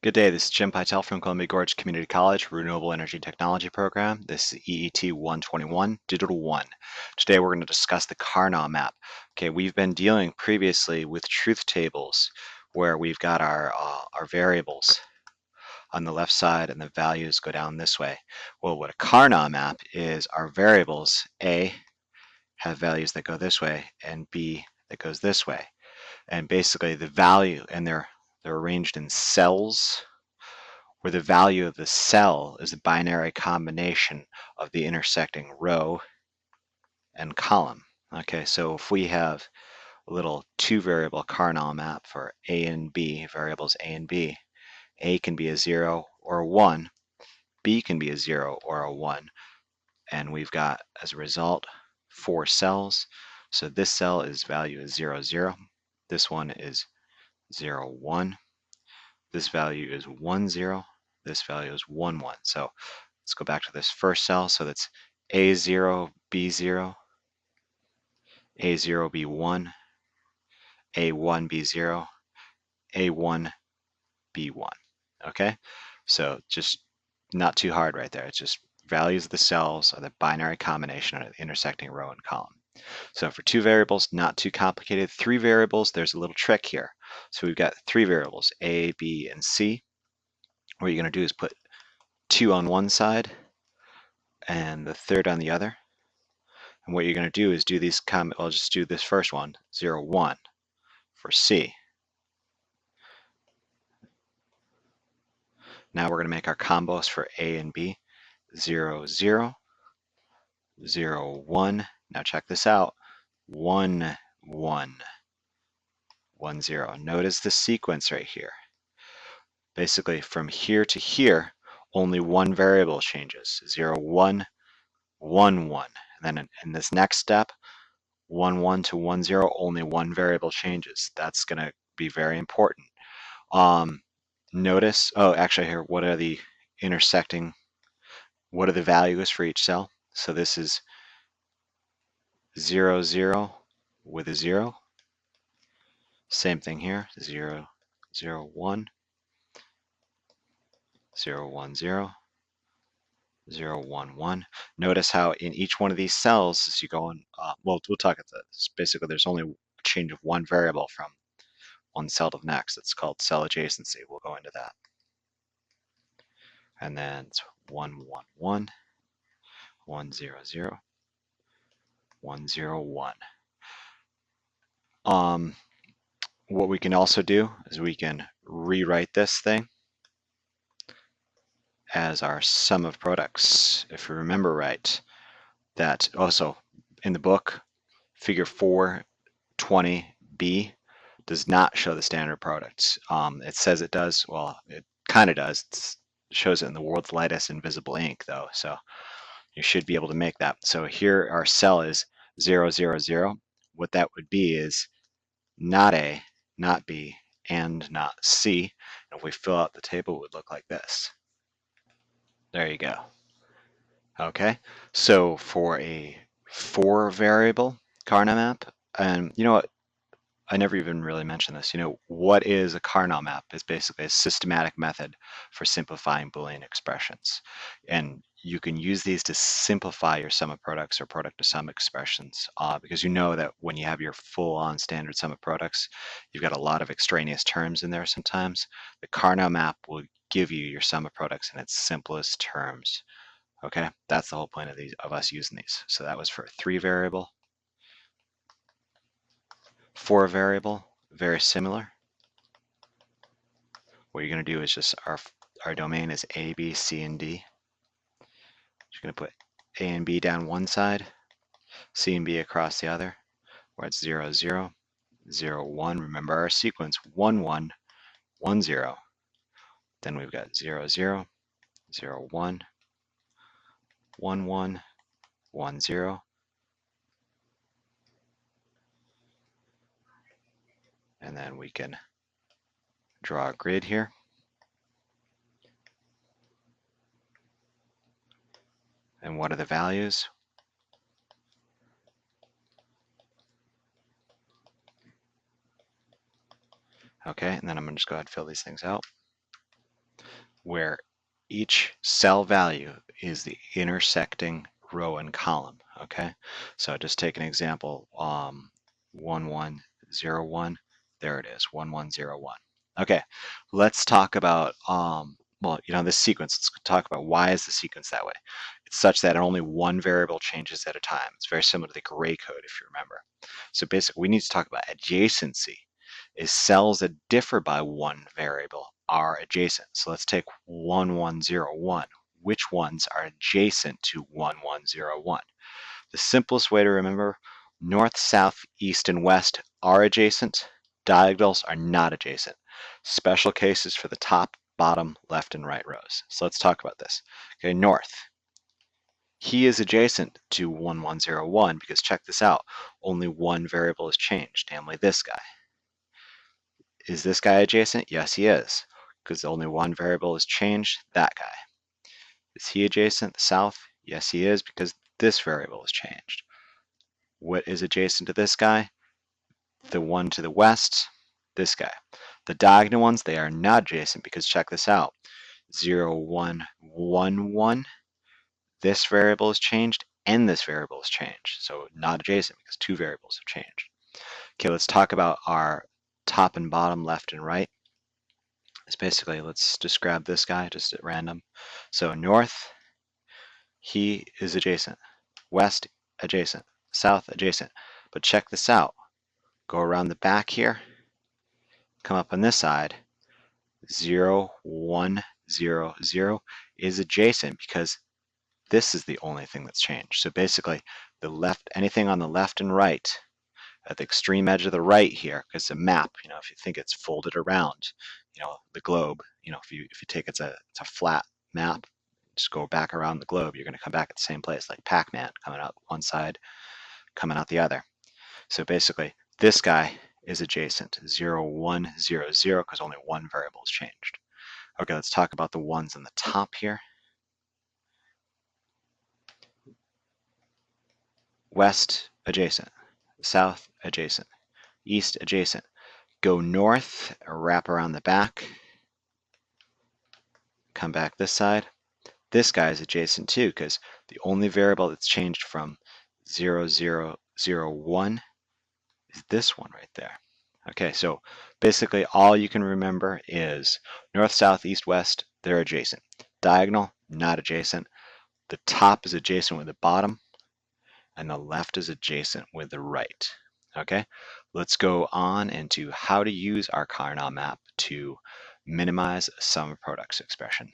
Good day, this is Jim Pytel from Columbia Gorge Community College, Renewable Energy Technology Program. This is EET 121, Digital 1. Today we're going to discuss the Karnaugh Map. Okay, we've been dealing previously with truth tables where we've got our variables on the left side and the values go down this way. Well, what a Karnaugh Map is, our variables, A, have values that go this way and B that goes this way. And basically the value, and they're arranged in cells, where the value of the cell is a binary combination of the intersecting row and column. Okay, so if we have a little two-variable Karnaugh map for A and B, variables A and B, A can be a 0 or a 1, B can be a 0 or a 1, and we've got, as a result, 4 cells. So this cell is value is 0, 0. This one is 0, 1. This value is 1, 0. This value is 1, 1. So let's go back to this first cell. So that's A0, B0, A0, B1, A1, B0, A1, B1. Okay? So just not too hard right there. It's just values of the cells are the binary combination of the intersecting row and column. So for 2 variables, not too complicated. 3 variables, there's a little trick here. So we've got 3 variables, A, B, and C. What you're going to do is put 2 on one side and the third on the other. And what you're going to do is do these I'll just do this first one, 0, 1 for C. Now we're going to make our combos for A and B, 0, 0, 0, 1. Now check this out, 1, 1, 1, 0. Notice the sequence right here. Basically, from here to here, only one variable changes, 0, 1, 1, 1. And then in this next step, 1, 1 to 1, 0, only one variable changes. That's going to be very important. Notice, actually here, what are the values for each cell? So this is 0, 0 with a 0. Same thing here, 0, 0, 1, 0, 1, 0, 0, 1, 1. Notice how in each one of these cells, as you go on, we'll talk at this. Basically, there's only a change of one variable from one cell to the next. It's called cell adjacency. We'll go into that. And then it's 1, 1, 1, 1, 0, 0, 1, 0, 1. What we can also do is we can rewrite this thing as our sum of products. If you remember right, that also in the book, figure 420b does not show the standard product. It says it does. Well, it kind of does. It shows it in the world's lightest invisible ink, though. So you should be able to make that. So here our cell is 0, 0, 0. What that would be is not A, not B, and not C. And if we fill out the table, it would look like this. There you go. Okay, so for a 4-variable Karnaugh map, and you know what, I never even really mentioned this. What is a Karnaugh map? It's basically a systematic method for simplifying Boolean expressions. And you can use these to simplify your sum of products or product to sum expressions, because you know that when you have your full-on standard sum of products, you've got a lot of extraneous terms in there sometimes. The Karnaugh map will give you your sum of products in its simplest terms. Okay, that's the whole point of us using these. So that was for a 3-variable. 4-variable, very similar. What you're going to do is just our domain is A, B, C, and D. You're going to put A and B down one side, C and B across the other, where it's 0, 0, 0, 1. Remember our sequence, 1, 1, 1, 0. Then we've got 0, 0, 0, 1, 1, 1, 1, 0. And then we can draw a grid here. And what are the values? Okay, and then I'm going to just go ahead and fill these things out. where each cell value is the intersecting row and column, okay? So just take an example, 1101, there it is, 1101. Okay, let's talk about, well, this sequence. Let's talk about why is the sequence that way. It's such that only one variable changes at a time. It's very similar to the gray code, if you remember. So basically, we need to talk about adjacency. Is cells that differ by one variable are adjacent. So let's take 1101. Which ones are adjacent to 1101? The simplest way to remember, north, south, east, and west are adjacent. Diagonals are not adjacent. Special cases for the top, bottom, left, and right rows. So let's talk about this. Okay, north. He is adjacent to 1101 because check this out. Only one variable is changed, namely this guy. Is this guy adjacent? Yes, he is, because only one variable is changed, that guy. Is he adjacent, the south? Yes, he is, because this variable is changed. What is adjacent to this guy? The one to the west, this guy. The diagonal ones, they are not adjacent, because check this out. 0, 1, 1, 1. This variable is changed, and this variable is changed. So not adjacent, because two variables have changed. Okay, let's talk about our top and bottom, left and right. It's basically, let's just grab this guy just at random. So north, he is adjacent. West, adjacent. South, adjacent. But check this out. Go around the back here. Come up on this side. 0, 1, 0, 0 is adjacent because this is the only thing that's changed. So basically, the left, anything on the left and right, at the extreme edge of the right here, because the map, if you think it's folded around, the globe, if you take it's a flat map, just go back around the globe, you're going to come back at the same place, like Pac-Man, coming out one side, coming out the other. So basically, this guy is adjacent, 0, 1, 0, 0, because only one variable is changed. Okay, let's talk about the ones on the top here. West, adjacent. South, adjacent. East, adjacent. Go north, wrap around the back, come back this side. This guy is adjacent too, because the only variable that's changed from 0, 0, 0, 1 is this one right there. Okay, so basically all you can remember is north, south, east, west, they're adjacent. Diagonal, not adjacent. The top is adjacent with the bottom, and the left is adjacent with the right. Okay, let's go on into how to use our Karnaugh map to minimize a sum of products expression.